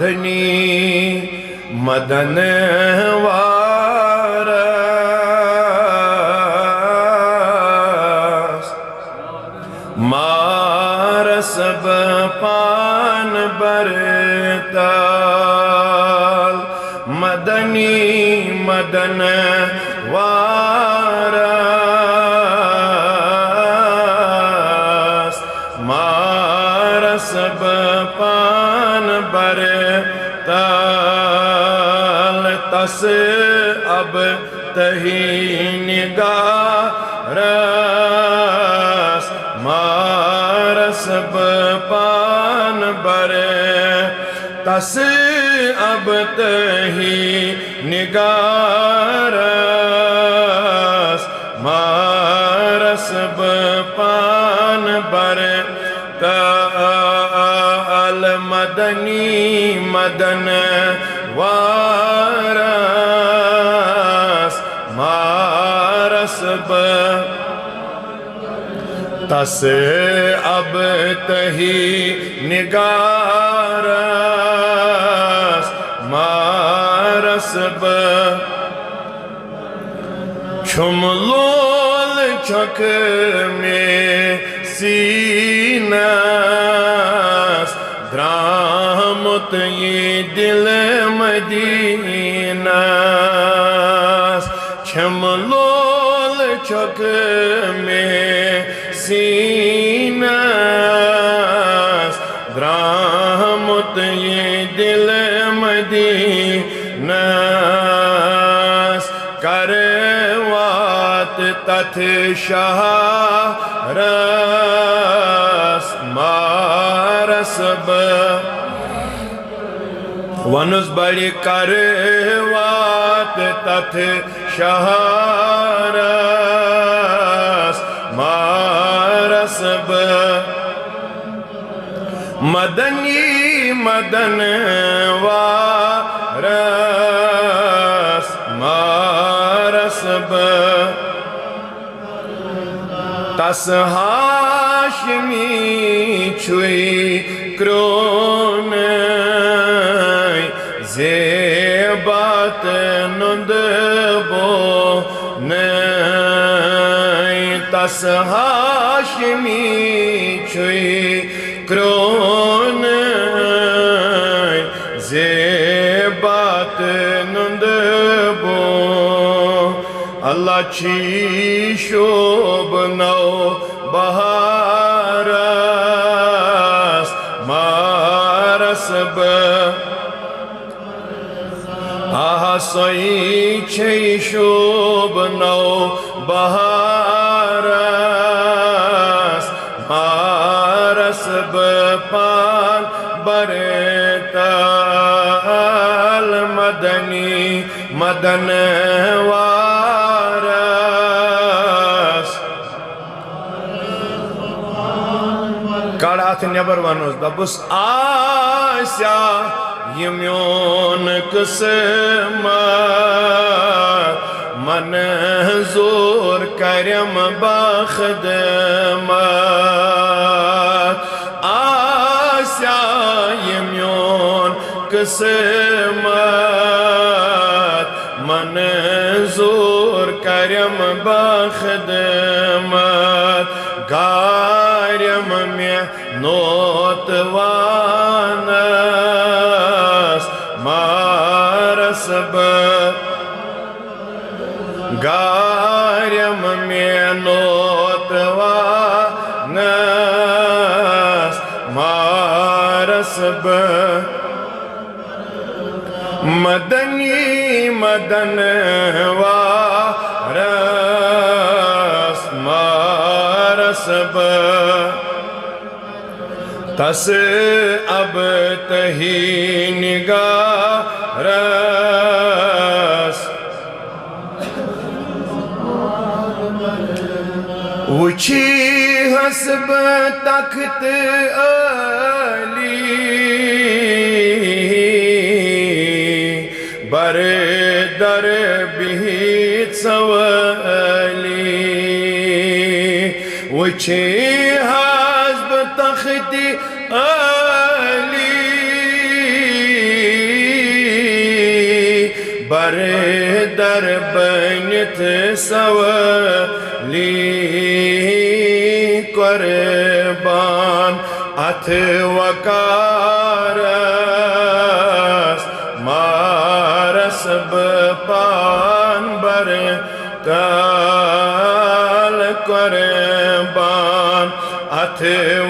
मदनी मदन वारस मार सब पान बरताल मदनी मदन वारस मार सब पान बरताल तस अब तही निगारस मार सब पान बरतस अब तही निगारस मार सब पान बरताल मदनी मदन वारस मारस तस अब तही निगारस मारस छुमलोल छक में सीनस द्रामत ये दिल मदीनस छुमलोल छक में सीनस द्रामत ये दिल मदीनस करवात तथ शहरस मारस वनुस बड़ी करवात तथ शहरस मारस मदनी मदन वारस मारस तस हाशमी छुई क्रोन ज़ेबात नुंद बो तस हाशमी छुई क्रोन ज़ेबात नुंद बो अल्लाह छी शोभ नौ बहारस मारस आहा सोई छे शोभ नौ बहारस मारस पान बरताल मदनी मदन वारस कड़ाथ नेबर वनोस दबुस आशा ये म्योन किस्मत मन जोर करम बखदमत आशा ये म्योन किस्मत मन जोर करम बखदमत गारम में नोतवानस मारस गारम में नोतवानस मारस मदनी मदन वारस मारस तस अब तही निगारस वुची हसब तख्त अली बर दर बिहित सवली वुची हसब तख्त अली बर दर बनथ सवली कुर्बान अथ वकारस मारस पान बर ताल कुर्बान अथ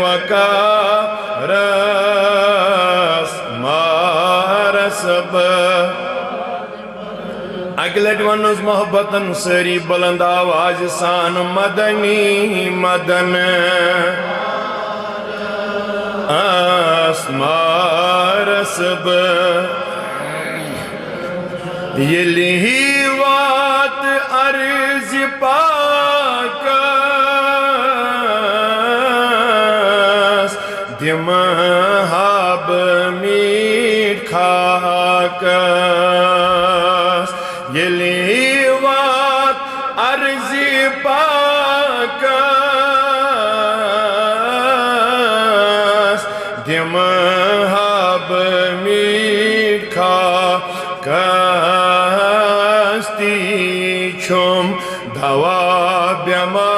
वकारस मारस अगले वनस मोहब्बतन सरी बुलंद आवाज सान मदनी मदन आसमारसब यली वात अर्ज पाकस दिम हाब मीठ खाकस यली वात अर्ज पाकस दिम हाब मीठ खाकस छुम दवा ब्यमारस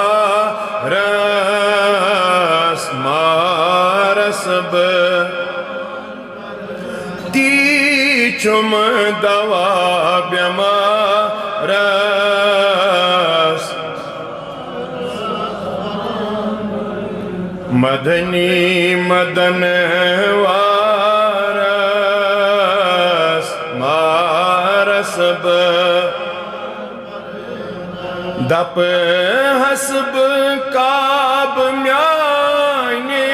मारसब छुम दवा ब्यमारस मदनी मदन वारस मारसब दप हसब काब म्याने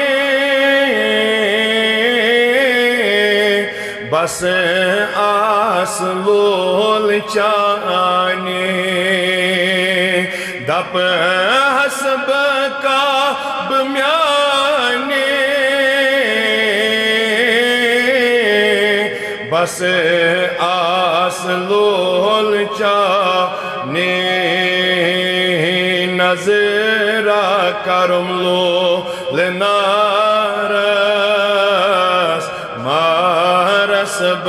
बस आस लोल चाने दप हसब काब म्याने बस आस लोल चाने नजरा करम लोल नारस मारसब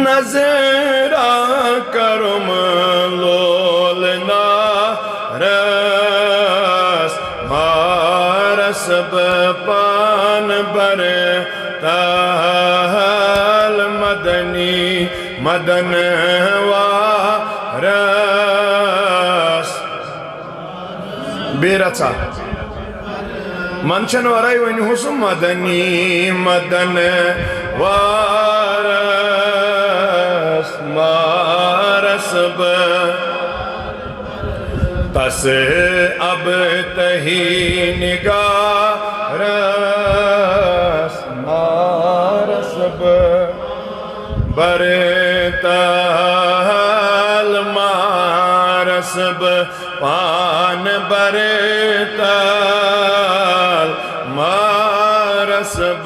नजरा करम लोल नारस मारसब पान बर ताल मदनी मदन वारस बेरचा मनशन वराई वन हुसुम मदनी मदन वारस मारसब तस अब तही निगारस मारसब बरताल मारसब पान बरताल मारसब